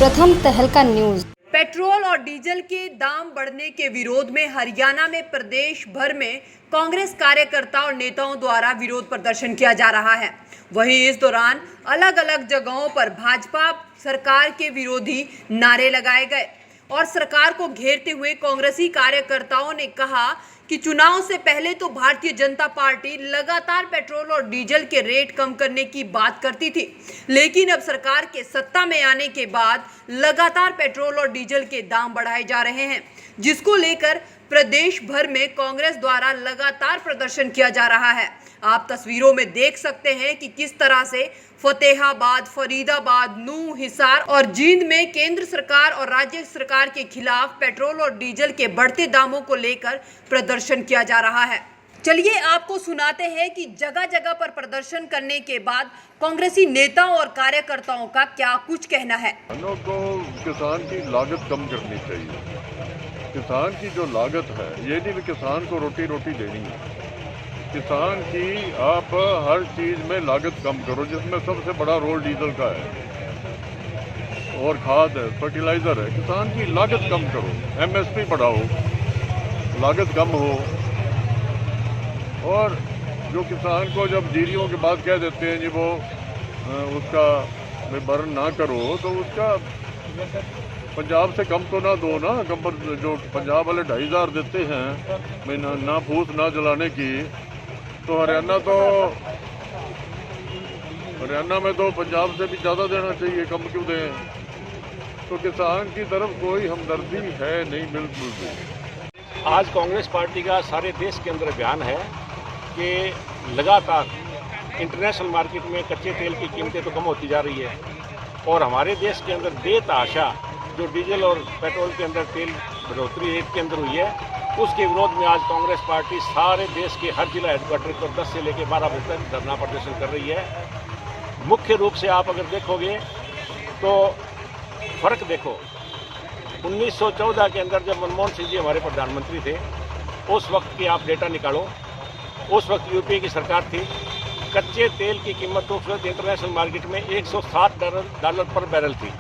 प्रथम तहलका news. Petrol और डीजल के दाम बढ़ने के विरोध में हरियाणा में प्रदेश भर में कांग्रेस कार्यकर्ता और नेताओं द्वारा विरोध प्रदर्शन किया जा रहा है। वहीं इस दौरान अलग अलग जगहों पर भाजपा सरकार के विरोधी नारे लगाए गए और सरकार को घेरते हुए कांग्रेसी कार्यकर्ताओं ने कहा कि चुनाव से पहले तो भारतीय जनता पार्टी लगातार पेट्रोल और डीजल के रेट कम करने की बात करती थी, लेकिन अब सरकार के सत्ता में आने के बाद लगातार पेट्रोल और डीजल के दाम बढ़ाए जा रहे हैं, जिसको लेकर प्रदेश भर में कांग्रेस द्वारा लगातार प्रदर्शन किया जा रहा है। आप तस्वीरों में देख सकते हैं कि किस तरह से फतेहाबाद, फरीदाबाद, नूंह, हिसार और जींद में केंद्र सरकार और राज्य सरकार के खिलाफ पेट्रोल और डीजल के बढ़ते दामों को लेकर प्रदर्शन किया जा रहा है। चलिए आपको सुनाते हैं कि जगह जगह पर प्रदर्शन करने के बाद कांग्रेसी नेताओं और कार्यकर्ताओं का क्या कुछ कहना है। किसानों को किसान की लागत कम करनी चाहिए। किसान की जो लागत है, ये नहीं किसान को रोटी रोटी देनी है। किसान की आप हर चीज़ में लागत कम करो, जिसमें सबसे बड़ा रोल डीजल का है और खाद है, फर्टिलाइज़र है। किसान की लागत कम करो, एमएसपी बढ़ाओ, लागत कम हो। और जो किसान को जब जीरियों के बाद कह देते हैं जी वो उसका बर्न ना करो, तो उसका पंजाब से कम तो ना दो ना। कम पर जो पंजाब वाले 2,500 देते हैं ना फूस ना जलाने की, तो हरियाणा में तो पंजाब से भी ज़्यादा देना चाहिए, कम क्यों दें। तो किसान की तरफ कोई हमदर्दी है नहीं, बिल्कुल भी। आज कांग्रेस पार्टी का सारे देश के अंदर बयान है कि लगातार इंटरनेशनल मार्केट में कच्चे तेल की कीमतें तो कम होती जा रही है और हमारे देश के अंदर बेतहाशा जो डीजल और पेट्रोल के अंदर तेल बढ़ोतरी रेट के अंदर हुई है, उसके विरोध में आज कांग्रेस पार्टी सारे देश के हर जिला हेडक्वार्टर पर 10 से लेकर 12 बजे तक धरना प्रदर्शन कर रही है। मुख्य रूप से आप अगर देखोगे तो फर्क देखो, 1914 के अंदर जब मनमोहन सिंह जी हमारे प्रधानमंत्री थे, उस वक्त की आप डेटा निकालो। उस वक्त यूपीए की सरकार थी, कच्चे तेल की कीमत उस वक्त इंटरनेशनल मार्केट में $107 पर बैरल थी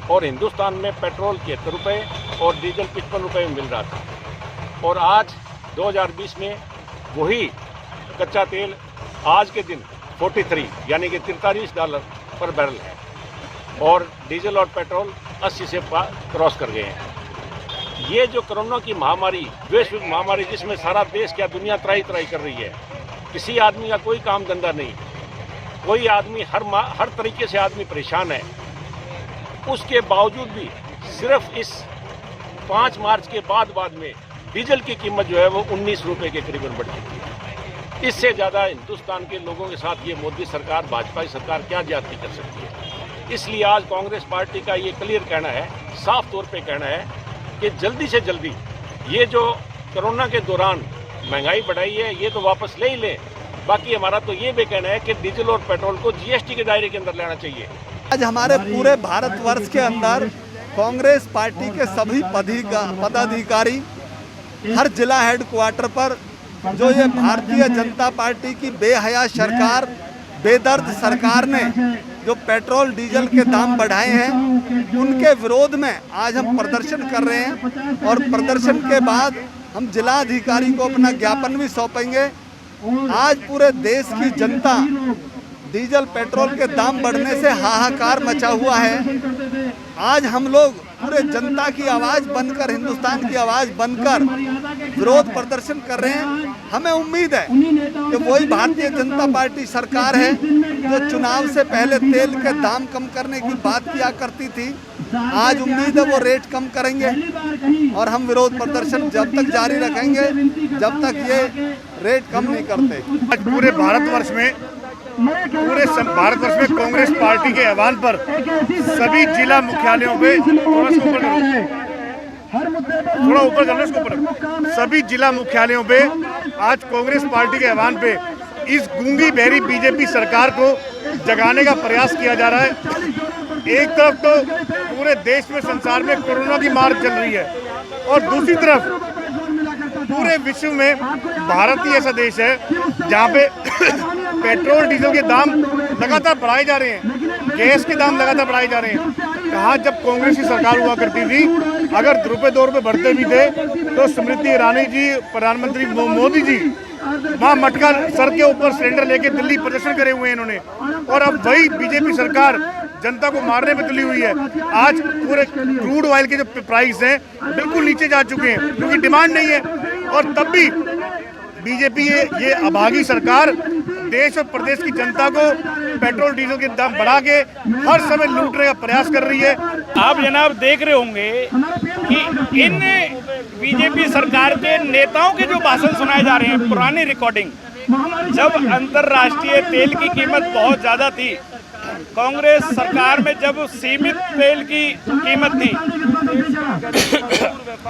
और हिंदुस्तान में पेट्रोल 73 रुपये और डीजल 55 रुपये में मिल रहा था। और आज 2020 में वही कच्चा तेल आज के दिन 43 यानी कि $43 पर बैरल है और डीजल और पेट्रोल 80 से क्रॉस कर गए हैं। ये जो कोरोना की महामारी, वैश्विक महामारी, जिसमें सारा देश क्या दुनिया त्राही त्राही कर रही है, किसी आदमी का कोई काम धंधा नहीं, कोई आदमी हर तरीके से आदमी परेशान है, उसके बावजूद भी सिर्फ इस 5 मार्च के बाद में डीजल की कीमत जो है वो 19 रुपये के करीबन बढ़ चुकी है। इससे ज़्यादा हिंदुस्तान के लोगों के साथ ये मोदी सरकार, भाजपा की सरकार क्या ज्यादती कर सकती है। इसलिए आज कांग्रेस पार्टी का ये क्लियर कहना है, साफ तौर पे कहना है कि जल्दी से जल्दी ये जो कोरोना के दौरान महंगाई बढ़ाई है, ये तो वापस ले ही लें। बाकी हमारा तो ये भी कहना है कि डीजल और पेट्रोल को जीएसटी के दायरे के अंदर लेना चाहिए। आज हमारे पूरे भारतवर्ष के अंदर कांग्रेस पार्टी के सभी पदाधिकारी हर जिला हेडक्वार्टर पर जो ये भारतीय जनता पार्टी की बेहया सरकार, बेदर्द सरकार ने जो पेट्रोल डीजल के दाम बढ़ाए हैं, उनके विरोध में आज हम प्रदर्शन कर रहे हैं और प्रदर्शन के बाद हम जिलाधिकारी को अपना ज्ञापन भी सौंपेंगे। आज पूरे देश की जनता डीजल पेट्रोल के दाम बढ़ने से हाहाकार मचा हुआ है। आज हम लोग पूरे जनता की आवाज़ बनकर, हिंदुस्तान की आवाज़ बनकर विरोध प्रदर्शन कर रहे हैं। हमें उम्मीद है कि वही भारतीय जनता पार्टी सरकार है जो चुनाव से पहले तेल के दाम कम करने की बात किया करती थी, आज उम्मीद है वो रेट कम करेंगे और हम विरोध प्रदर्शन जब तक जारी रखेंगे जब तक ये रेट कम नहीं करते। आज पूरे भारतवर्ष में कांग्रेस पार्टी के आह्वान पर सभी जिला मुख्यालयों पे थोड़ा ऊपर करना इसको ऊपर, सभी जिला मुख्यालयों पे आज कांग्रेस पार्टी के आह्वान पे इस गूंगी बहरी बीजेपी सरकार को जगाने का प्रयास किया जा रहा है। एक तरफ तो पूरे देश में, संसार में कोरोना की मार चल रही है और दूसरी तरफ पूरे विश्व में भारत ही ऐसा देश है जहाँ पे पेट्रोल डीजल के दाम लगातार बढ़ाए जा रहे हैं, गैस के दाम लगातार बढ़ाए जा रहे हैं। कहाँ जब कांग्रेस की सरकार हुआ करती थी, अगर ₹2 बढ़ते भी थे तो स्मृति ईरानी जी, प्रधानमंत्री मोदी जी वहाँ मटका सर के ऊपर सिलेंडर लेके दिल्ली प्रदर्शन करे हुए हैं इन्होंने। और अब वही बीजेपी सरकार जनता को मारने में तुली हुई है। आज पूरे क्रूड ऑयल के जो प्राइस हैं बिल्कुल नीचे जा चुके हैं क्योंकि डिमांड नहीं है। और तब भी बीजेपी ये अभागी सरकार देश और प्रदेश की जनता को पेट्रोल डीजल के दाम बढ़ा के हर समय लूटने का प्रयास कर रही है। आप जनाब देख रहे होंगे कि इन बीजेपी सरकार के नेताओं के जो भाषण सुनाए जा रहे हैं, पुरानी रिकॉर्डिंग, जब अंतर्राष्ट्रीय तेल की कीमत बहुत ज़्यादा थी, कांग्रेस सरकार में जब सीमित तेल की कीमत थी,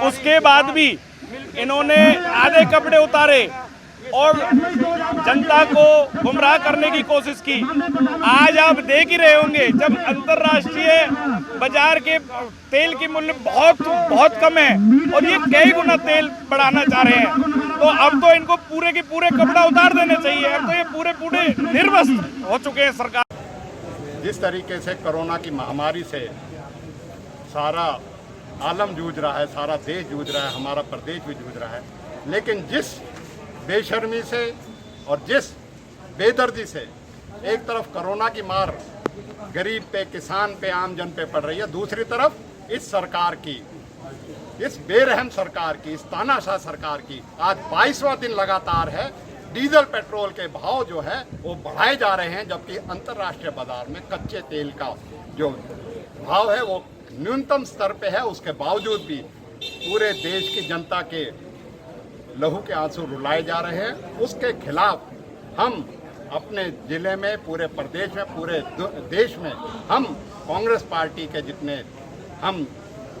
उसके बाद भी इन्होंने आधे कपड़े उतारे और जनता को गुमराह करने की कोशिश की। आज आप देख ही रहे होंगे जब अंतर्राष्ट्रीय बाजार के तेल की मूल्य बहुत कम है और ये कई गुना तेल बढ़ाना चाह रहे हैं, तो अब तो इनको पूरे के पूरे कपड़ा उतार देने चाहिए। अब तो ये पूरे निर्वस्त्र हो चुके हैं सरकार। जिस तरीके से कोरोना की महामारी से सारा आलम जूझ रहा है, सारा देश जूझ रहा है, हमारा प्रदेश भी जूझ रहा है, लेकिन जिस बेशर्मी से और जिस बेदर्दी से एक तरफ कोरोना की मार गरीब पे, किसान पे, आम जन पे पड़ रही है, दूसरी तरफ इस सरकार की, इस बेरहम सरकार की, इस तानाशाह सरकार की आज 22वां दिन लगातार है डीजल पेट्रोल के भाव जो है वो बढ़ाए जा रहे हैं, जबकि अंतर्राष्ट्रीय बाजार में कच्चे तेल का जो भाव है वो न्यूनतम स्तर पे है। उसके बावजूद भी पूरे देश की जनता के लहू के आंसू रुलाए जा रहे हैं। उसके खिलाफ हम अपने ज़िले में, पूरे प्रदेश में, पूरे देश में हम कांग्रेस पार्टी के जितने हम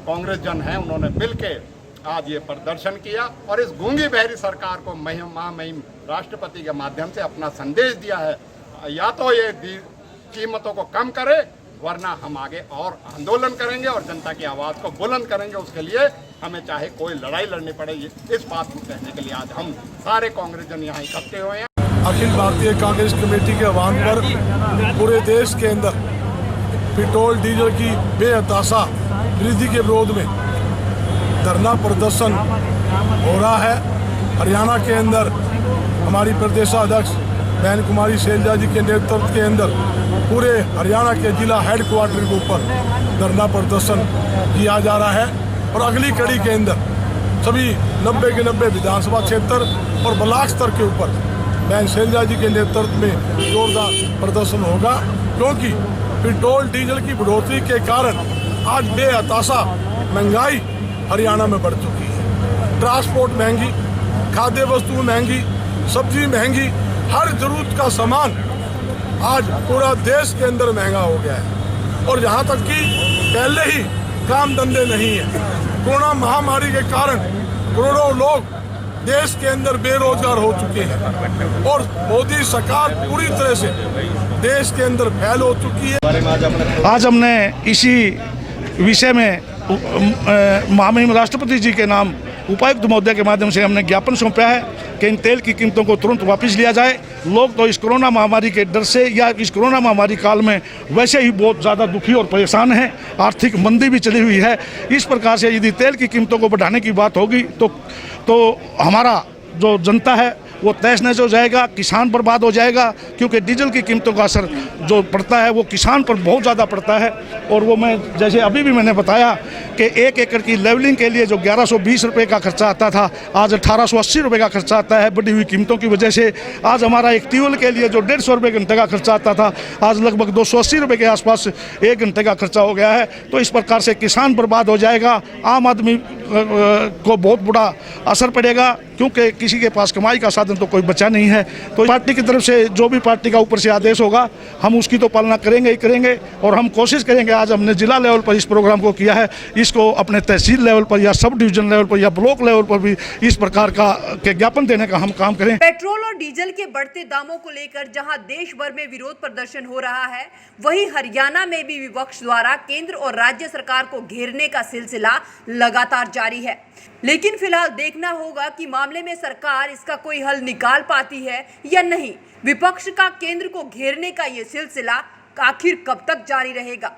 कांग्रेस जन हैं उन्होंने मिलके आज ये प्रदर्शन किया और इस गूंगी बहरी सरकार को महामहिम राष्ट्रपति के माध्यम से अपना संदेश दिया है, या तो ये कीमतों को कम करे वरना हम आगे और आंदोलन करेंगे और जनता की आवाज़ को बुलंद करेंगे। उसके लिए हमें चाहे कोई लड़ाई लड़नी पड़े, इस बात को कहने के लिए आज हम सारे कांग्रेस जन यहाँ इकट्ठे हुए हैं। अखिल भारतीय कांग्रेस कमेटी के आह्वान पर पूरे देश के अंदर पेट्रोल डीजल की बेअताशा वृद्धि के विरोध में धरना प्रदर्शन हो रहा है। हरियाणा के अंदर हमारी प्रदेशाध्यक्ष बहन कुमारी शैलजा जी के नेतृत्व के अंदर पूरे हरियाणा के जिला हेडक्वार्टर के ऊपर धरना प्रदर्शन किया जा रहा है और अगली कड़ी के अंदर सभी 90 के 90 विधानसभा क्षेत्र और ब्लॉक स्तर के ऊपर बहन शैलजा जी के नेतृत्व में जोरदार प्रदर्शन होगा, क्योंकि पेट्रोल डीजल की बढ़ोतरी के कारण आज बेअताशा महंगाई हरियाणा में बढ़ चुकी है। ट्रांसपोर्ट महंगी, खाद्य वस्तु महंगी, सब्जी महंगी, हर जरूरत का सामान आज पूरा देश के अंदर महंगा हो गया है। और यहाँ तक कि पहले ही काम धंधे नहीं है। कोरोना महामारी के कारण करोड़ों लोग देश के अंदर बेरोजगार हो चुके हैं और मोदी सरकार पूरी तरह से देश के अंदर फैल हो चुकी है। आज हमने इसी विषय में महामहिम राष्ट्रपति जी के नाम उपायुक्त महोदय के माध्यम से हमने ज्ञापन सौंपा है कि इन तेल की कीमतों को तुरंत वापस लिया जाए। लोग तो इस कोरोना महामारी के डर से या इस कोरोना महामारी काल में वैसे ही बहुत ज़्यादा दुखी और परेशान हैं, आर्थिक मंदी भी चली हुई है। इस प्रकार से यदि तेल की कीमतों को बढ़ाने की बात होगी तो हमारा जो जनता है वो तहस नहस हो जाएगा, किसान बर्बाद हो जाएगा, क्योंकि डीजल की कीमतों का असर जो पड़ता है वो किसान पर बहुत ज़्यादा पड़ता है। और वो मैं जैसे अभी भी मैंने बताया कि 1 एकड़ की लेवलिंग के लिए जो 1120 रुपये का खर्चा आता था आज 1880 रुपये का खर्चा आता है। बढ़ी हुई कीमतों की वजह से आज हमारा एक ट्यूबवेल के लिए जो 150 रुपये घंटे का खर्चा आता था आज लगभग 280 रुपये के आसपास 1 घंटे का खर्चा हो गया है। तो इस प्रकार से किसान बर्बाद हो जाएगा, आम आदमी को बहुत बुरा असर पड़ेगा, क्योंकि किसी के पास कमाई का साधन तो कोई बचा नहीं है। तो पार्टी की तरफ से जो भी पार्टी का ऊपर से आदेश होगा हम उसकी तो पालना करेंगे ही करेंगे और हम कोशिश करेंगे। आज हमने जिला लेवल पर इस प्रोग्राम को किया है, इसको अपने तहसील लेवल पर या सब डिवीजन लेवल पर या ब्लॉक लेवल पर भी इस प्रकार का के ज्ञापन देने का हम काम करें। पेट्रोल और डीजल के बढ़ते दामों को लेकर जहां देश भर में विरोध प्रदर्शन हो रहा है, वहीं हरियाणा में भी विपक्ष द्वारा केंद्र और राज्य सरकार को घेरने का सिलसिला लगातार जारी है। लेकिन फिलहाल देखना होगा कि मामले में सरकार इसका कोई हल निकाल पाती है या नहीं। विपक्ष का केंद्र को घेरने का ये सिलसिला आखिर कब तक जारी रहेगा।